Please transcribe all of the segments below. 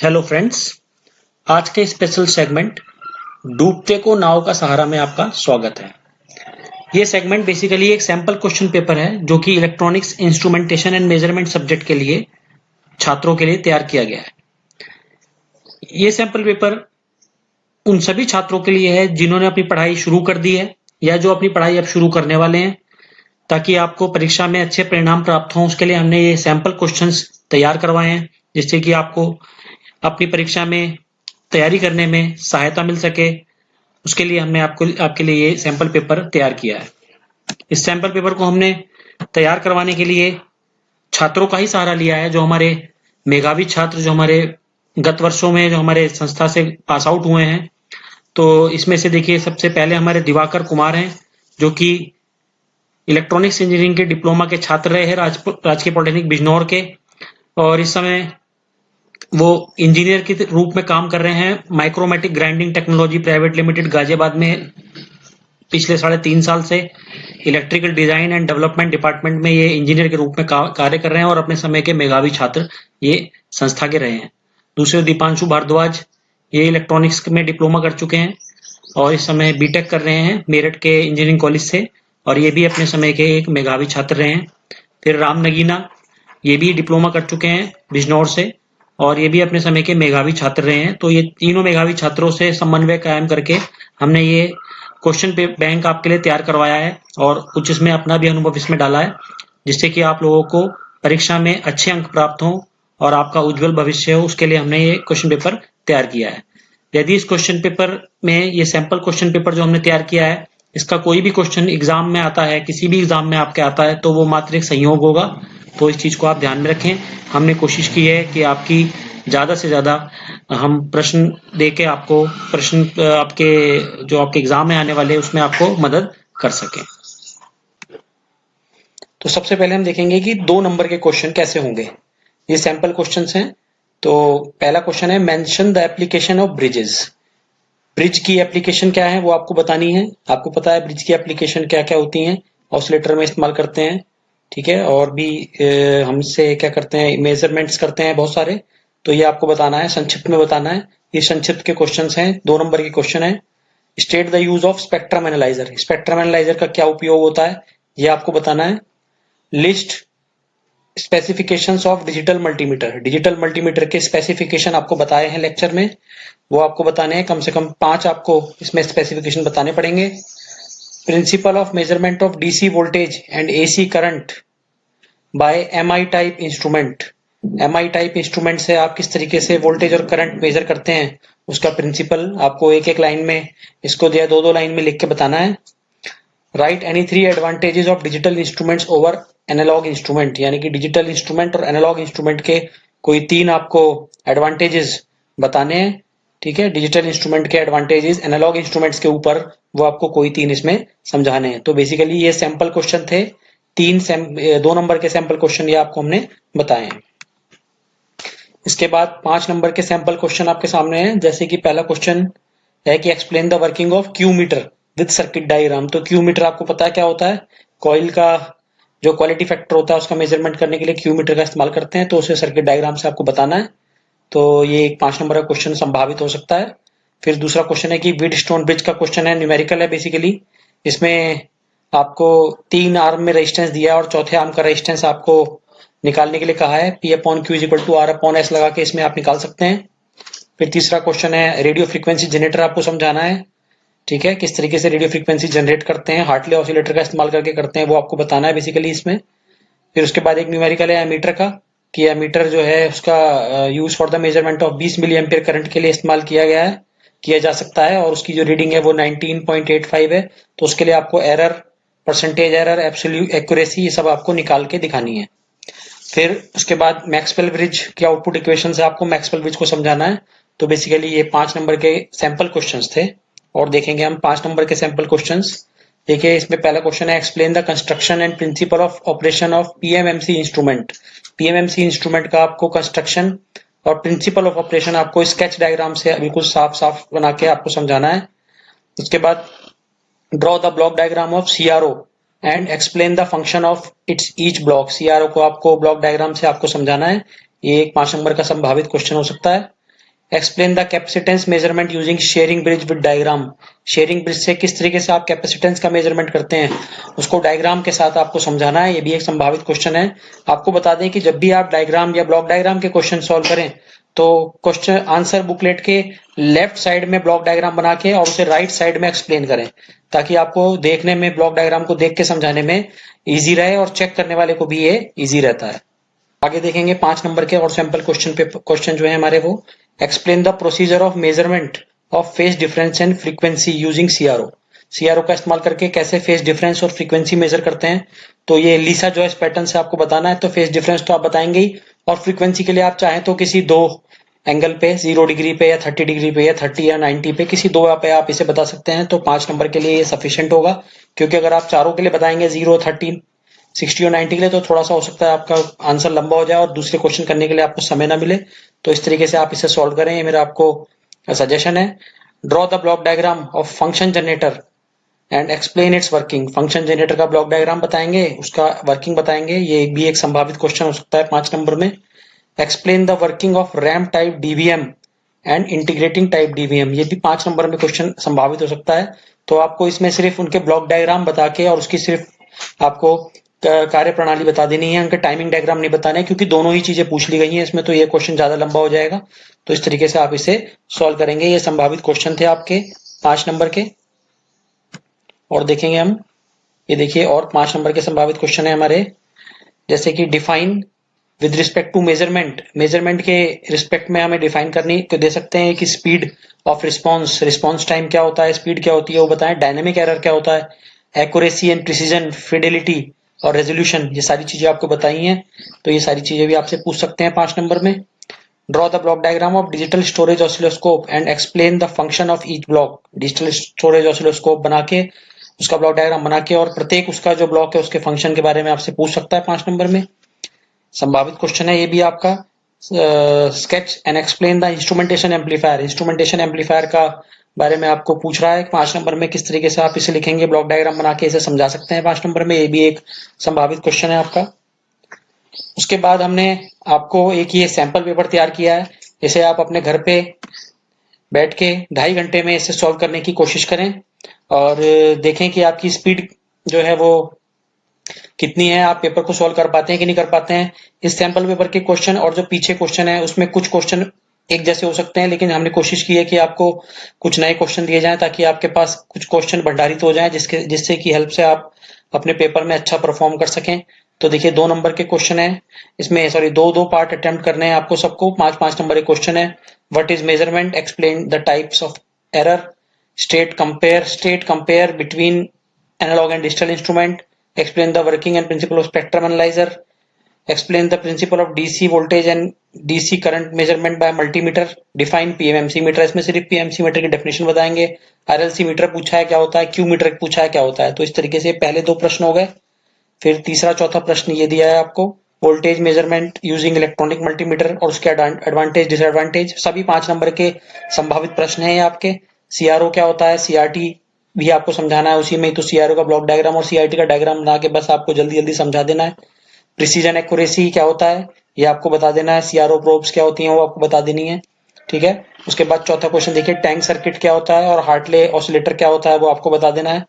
Hello friends, आज के special segment डूबते को नाव का सहारा में आपका स्वागत है। ये सेगमेंट बेसिकली एक सैंपल क्वेश्चन पेपर है जो कि electronics instrumentation and measurement subject के लिए छात्रों के लिए तैयार किया गया है। ये सैंपल पेपर उन सभी छात्रों के लिए है जिन्होंने अपनी पढ़ाई शुरू कर दी है या जो अपनी पढ़ाई अब शुरू करने वाले हैं, ताकि आपको परीक्षा में अच्छे परिणाम प्राप्त हों। उसके लिए हमने ये सैंपल क्वेश्चंस तैयार करवाए हैं, जिससे कि आपको अपनी परीक्षा में तैयारी करने में सहायता मिल सके। उसके लिए हमने आपके लिए ये सैंपल पेपर तैयार किया है। इस सैंपल पेपर को हमने तैयार करवाने के लिए छात्रों का ही सहारा लिया है, जो हमारे मेधावी छात्र जो हमारे गत वर्षों में जो हमारे संस्था से पास आउट हुए हैं। तो इसमें से देखिए, सबसे पहले हमारे दिवाकर कुमार हैं, जो कि इलेक्ट्रॉनिक्स इंजीनियरिंग के डिप्लोमा के छात्र रहे हैं राजकीय पॉलिटेक्निक बिजनौर के, और इस समय वो इंजीनियर के रूप में काम कर रहे हैं Micromatic grinding technology private limited Ghaziabad में। पिछले 3.5 साल से electrical design and development department में ये इंजीनियर के रूप में कार्य कर रहे हैं और अपने समय के मेधावी छात्र ये संस्था के रहे हैं। दूसरे दीपांशु भारद्वाज, ये इलेक्ट्रॉनिक्स में डिप्लोमा कर चुके हैं और इस समय बीटेक कर रहे हैं मेरठ के इंजीनियरिंग कॉलेज से, और ये भी अपने समय के एक मेधावी छात्र रहे हैं। फिर राम नगीना, ये भी डिप्लोमा कर चुके हैं बिजनौर से और ये भी अपने समय के मेधावी छात्र रहे हैं। तो ये तीनों मेधावी छात्रों से समन्वय कायम करके हमने ये क्वेश्चन बैंक आपके लिए तैयार करवाया है और कुछ इसमें अपना भी अनुभव इसमें डाला है, जिससे कि आप लोगों को परीक्षा में अच्छे अंक प्राप्त हों और आपका उज्जवल भविष्य हो। उसके लिए हमने ये क्वेश्चन पेपर तैयार किया है। यदि इस क्वेश्चन पेपर में, ये सैंपल क्वेश्चन पेपर जो हमने तैयार किया है, इसका कोई भी क्वेश्चन एग्जाम में आता है, किसी भी एग्जाम में आपके आता है, तो वो मात्र एक संयोग होगा। तो इस चीज को आप ध्यान में रखें। हमने कोशिश की है कि आपकी ज्यादा से ज्यादा हम प्रश्न देके आपको प्रश्न आपके जो आपके एग्जाम में आने वाले उसमें आपको मदद कर सकें। तो सबसे पहले हम देखेंगे कि 2 नंबर के क्वेश्चन कैसे होंगे। ये सैंपल क्वेश्चंस हैं। तो पहला क्वेश्चन है, mention the application of bridges. Bridge की एप्लीकेशन क्या है वो आपको बतानी है। आपको पता है ब्रिज की एप्लीकेशन क्या क्या होती हैं। ऑसिलेटर में इस्तेमाल करते हैं, ठीक है, और भी हमसे क्या करते हैं, मेजरमेंट्स करते हैं बहुत सारे। तो ये आपको बताना है, संक्षिप्त में बताना है। ये संक्षिप्त के क्वेश्चंस हैं, 2 नंबर के क्वेश्चन है। State the use of spectrum analyser. Spectrum analyser का क्या उपयोग होता है ये आपको बताना है। List specifications of digital multimeter. Digital multimeter के स्पेसिफिकेशन आपको बताए हैं लेक्चर में, वो आपको बताने हैं। कम से कम 5 आपको इसमें स्पेसिफिकेशन बताने पड़ेंगे। Principle of measurement of DC voltage and AC current by MI type instrument. MI type instrument से आप किस तरीके से वोल्टेज और करंट मेजर करते हैं, उसका प्रिंसिपल आपको एक एक लाइन में, इसको दिया 2-2 लाइन में लिख के बताना है। Write any 3 advantages of digital instruments over analogue instrument. यानी कि डिजिटल इंस्ट्रूमेंट और एनालॉग इंस्ट्रूमेंट के कोई 3 आपको एडवांटेजेस बताने हैं, ठीक है। डिजिटल इंस्ट्रूमेंट के एडवांटेजेस एनालॉग इंस्ट्रूमेंट्स के ऊपर वो आपको कोई 3 इसमें समझाने हैं। तो बेसिकली ये सैंपल क्वेश्चन थे। 2 नंबर के सैंपल क्वेश्चन ये आपको हमने बताए हैं। इसके बाद 5 नंबर के सैंपल क्वेश्चन आपके सामने हैं। जैसे कि पहला क्वेश्चन है कि explain the working of Q meter with circuit diagram. तो क्यू मीटर आपको पता है क्या होता है। कॉइल का जो क्वालिटी फैक्टर होता है उसका मेजरमेंट करने के लिए क्यू मीटर का इस्तेमाल करते हैं। तो उसे सर्किट डायग्राम से आपको बताना है। तो ये एक 5 नंबर का क्वेश्चन संभावित हो सकता है। फिर दूसरा क्वेश्चन है कि व्हीटस्टोन ब्रिज का क्वेश्चन है, न्यूमेरिकल है बेसिकली। इसमें आपको 3 आर्म में रेजिस्टेंस दिया और चौथे आर्म का रेजिस्टेंस आपको निकालने के लिए कहा है। P upon Q equal to R upon S लगा के इसमें आप निकाल सकते हैं। फिर तीसरा क्वेश्चन है, रेडियो फ्रीक्वेंसी जनरेटर आपको समझाना है, ठीक है, किस तरीके से रेडियो फ्रीक्वेंसी जनरेट करते हैं, हार्टले ऑसिलेटर का इस्तेमाल करके करते हैं, वो आपको बताना है बेसिकली इसमें। फिर उसके बाद एक न्यूमेरिकल है एमीटर का, कि एमीटर जो है उसका use for the measurement of 20 milliampere current के लिए इस्तेमाल किया जा सकता है और उसकी जो रीडिंग है वो 19.85 है। तो उसके लिए आपको error, percentage error, absolute accuracy, ये सब आपको निकाल के दिखानी है। फिर उसके बाद मैक्सवेल ब्रिज की आउटपुट इक्वेशन से आपको मैक्सवेल ब्रिज को समझाना है। तो बेसिकली ये 5 नंबर के सैंपल क्वेश्चंस थे और देखेंगे हम 5 नंबर के सैंपल क्वेश्चंस। देखिए, इसमें पहला क्वेश्चन है, explain the construction and principle of operation of PMMC instrument. PMMC instrument का आपको कंस्ट्रक्शन और प्रिंसिपल ऑफ ऑपरेशन आपको स्केच डायग्राम से बिल्कुल साफ साफ बना के आपको समझाना है। उसके बाद draw the block diagram of CRO and explain the function of its each block. CRO को आपको ब्लॉक डायग्राम से आपको समझाना है। ये एक 5 नंबर का संभावित क्वेश्चन हो सकता है। Explain the capacitance measurement using Schering bridge with diagram. Schering bridge से किस तरीके से आप कैपेसिटेंस का मेजरमेंट करते हैं उसको डायग्राम के साथ आपको समझाना है। ये भी एक संभावित क्वेश्चन है। आपको बता दें कि जब भी आप डायग्राम या ब्लॉक डायग्राम के क्वेश्चन सॉल्व करें तो क्वेश्चन आंसर बुकलेट के लेफ्ट साइड में ब्लॉक डायग्राम बना के और उसे राइट साइड में एक्सप्लेन करें, ताकि आपको देखने में, ब्लॉक डायग्राम को देख के समझाने में इजी रहे और चेक करने वाले को भी ये इजी रहता है। आगे देखेंगे 5 नंबर के और सैंपल क्वेश्चन जो है हमारे वो explain the procedure of measurement of phase difference and frequency using CRO. CRO का इस्तेमाल करके कैसे फेज डिफरेंस और फ्रीक्वेंसी मेजर करते हैं। तो ये लीसा जॉइस पैटर्न से आपको बताना है। तो फेज डिफरेंस तो आप बताएंगे ही, और फ्रीक्वेंसी के लिए आप चाहें तो किसी दो एंगल पे 0 डिग्री पे या 30 डिग्री पे या 30 या 90 पे किसी दो पे आप इसे बता सकते हैं। तो 5 नंबर के लिए ये सफिशियंट होगा, क्योंकि अगर आप चारों के लिए बताएंगे 0, 30, 60 और 90 के लिए तो थोड़ा सा हो सकता है आपका आंसर लंबा हो जाए और दूसरे क्वेश्चन करने के लिए आपको समय ना मिले। तो इस तरीके से आप इसे सॉल्व करें, ये मेरा आपको सजेशन है। Draw the block diagram of function generator and explain it's working. Function generator का ब्लॉक डायग्राम बताएंगे, उसका वर्किंग बताएंगे। ये भी एक संभावित क्वेश्चन हो सकता है 5 नंबर में। Explain the working of RAM type DVM and integrating type DVM. ये भी 5 नंबर में क्वेश्चन संभावित हो सकता है। तो आपको इसमें सिर्फ उनके ब्लॉक डायग्राम बता के और उसकी सिर्फ आपको कार्य प्रणाली बता देनी है, उनके टाइमिंग डायग्राम नहीं बताने, क्योंकि दोनों ही चीजें पूछ ली गई हैं इसमें, तो ये क्वेश्चन ज्यादा लंबा हो जाएगा। तो इस तरीके से आप इसे सॉल्व करेंगे। ये संभावित क्वेश्चन थे आपके 5 नंबर के। और देखेंगे हम, ये देखिए और 5 नंबर के संभावित क्वेश्चन है हमारे, जैसे कि define with respect to measurement. Measurement के रिस्पेक्ट में हमें डिफाइन करनी को दे सकते हैं कि speed of response, response time क्या होता है, स्पीड क्या होती है वो बताएं। डायनेमिक एरर क्या होता है, एक्यूरेसी एंड प्रिसीजन, फिडेलिटी और रेजोल्यूशन, ये सारी चीजें आपको बताई हैं। तो ये सारी चीजें भी आपसे पूछ सकते हैं 5 नंबर में। Draw the block diagram of digital storage oscilloscope and explain the function of each block. Digital storage oscilloscope बना के, उसका ब्लॉक डायग्राम बना के, और प्रत्येक उसका जो ब्लॉक है उसके फंक्शन के बारे में आपसे पूछ सकता है 5 नंबर में। संभावित क्वेश्चन है ये भी आपका। Sketch and explain the instrumentation amplifier. Instrumentation amplifier का बारे में आपको पूछ रहा है 5 नंबर में, किस तरीके से आप इसे लिखेंगे, ब्लॉक डायग्राम बना के इसे समझा सकते हैं 5 नंबर में। ये भी एक संभावित क्वेश्चन है आपका। उसके बाद हमने आपको एक ये सैंपल पेपर तैयार किया है, इसे आप अपने घर पे बैठ के 2.5 घंटे में इसे सॉल्व करने की कोशिश करें और देखें कि आपकी स्पीड जो है वो कितनी है, आप पेपर को सॉल्व कर पाते हैं कि नहीं कर पाते हैं। इस सैंपल पेपर के क्वेश्चन और जो पीछे क्वेश्चन है उसमें कुछ क्वेश्चन एक जैसे हो सकते हैं, लेकिन हमने कोशिश की है कि आपको कुछ नए क्वेश्चन दिए जाएं ताकि आपके पास कुछ क्वेश्चन भंडारित हो जाएं, जिससे की हेल्प से आप अपने पेपर में अच्छा परफॉर्म कर सकें। तो देखिए 2 नंबर के क्वेश्चन है इसमें, सॉरी 2 पार्ट अटेम्प्ट करने हैं आपको सबको। 5 नंबर के क्वेश्चन है। What is measurement, explain the types of error, state compare between analogue and digital instrument, explain the working and principle of spectrum analyzer, explain the principle of DC voltage and DC current measurement by multimeter, define PMMC meter. इसमें सिर्फ PMC meter की definition बताएंगे। RLC meter पूछा है क्या होता है, Q metre पूछा है क्या होता है। तो इस तरीके से पहले 2 प्रश्न हो गए। फिर तीसरा चौथा प्रश्न ये दिया है आपको, voltage measurement using electronic multimeter और उसके एडवांटेज डिसएडवांटेज। सभी 5 नंबर के संभावित प्रश्न है आपके। सीआरओ क्या होता है, सीआरटी भी आपको समझाना है उसी में। तो सीआरओ का ब्लॉक डायग्राम और सीआरटी का डायग्राम बना के बस आपको जल्दी जल्दी समझा देना है। प्रिसीजन एक्यूरेसी क्या होता है ये आपको बता देना है। सीआरओ प्रोब्स क्या होती हैं वो आपको बता देनी है, ठीक है। उसके बाद चौथा क्वेश्चन देखिए, टैंक सर्किट क्या होता है और हार्टले ऑसिलेटर क्या होता है वो आपको बता देना है।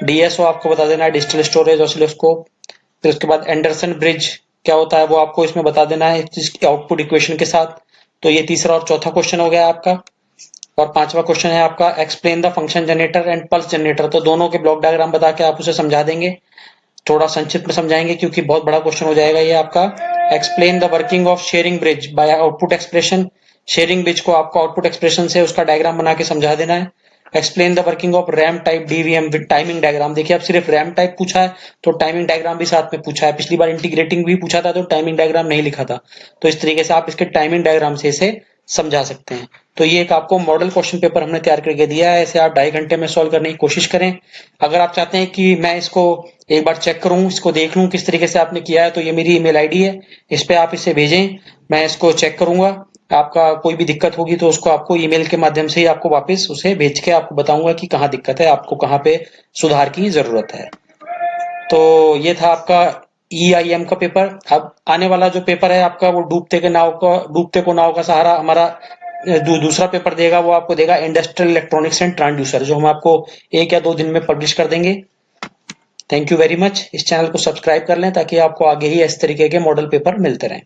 डीएसओ आपको बता देना है, डिजिटल स्टोरेज ऑसिलोस्कोप। फिर उसके बाद एंडरसन ब्रिज क्या होता है वो आपको इसमें बता देना है इसकी आउटपुट इक्वेशन के साथ। तो ये तीसरा और चौथा क्वेश्चन हो गया आपका। और 5वां क्वेश्चन है आपका, explain the function generator and pulse generator. तो दोनों के ब्लॉक डायग्राम बता के आप उसे समझा देंगे, थोड़ा संक्षिप्त में समझाएंगे क्योंकि बहुत बड़ा क्वेश्चन हो जाएगा ये आपका। Explain the working of Schering bridge by output expression. Schering bridge को आपको आउटपुट एक्सप्रेशन से उसका डायग्राम बना के समझा देना है। Explain the working of RAM type DVM with timing diagram. देखिए अब सिर्फ रैम टाइप पूछा है तो टाइमिंग डायग्राम भी साथ में पूछा है। पिछली बार इंटीग्रेटिंग भी पूछा था तो टाइमिंग डायग्राम नहीं लिखा था। तो इस तरीके से आप इसके टाइमिंग डायग्राम से इसे समझा सकते हैं। तो ये एक आपको मॉडल क्वेश्चन पेपर हमने तैयार करके दिया है, इसे आप 2.5 घंटे में सॉल्व करने की कोशिश करें। अगर आप चाहते हैं कि मैं इसको एक बार चेक करूं, इसको देख लूं किस तरीके से आपने किया है, तो ये मेरी ईमेल आईडी है, इस पे आप इसे भेजें, मैं इसको चेक करूंगा। आपका कोई भी दिक्कत होगी तो उसको आपको ईमेल के माध्यम से ही आपको वापस उसे भेज के आपको बताऊंगा कि कहाँ दिक्कत है, आपको कहाँ पे सुधार की जरूरत है। तो ये था आपका EIM का पेपर। अब आने वाला जो पेपर है आपका वो डूबते को नाव का सहारा हमारा दूसरा पेपर देगा वो आपको देगा इंडस्ट्रियल इलेक्ट्रॉनिक्स एंड ट्रांसड्यूसर, जो हम आपको 1 या 2 दिन में पब्लिश कर देंगे। Thank you very much. इस चैनल को सब्सक्राइब कर लें ताकि आपको आगे ही इस तरीके के मॉडल पेपर मिलते रहें।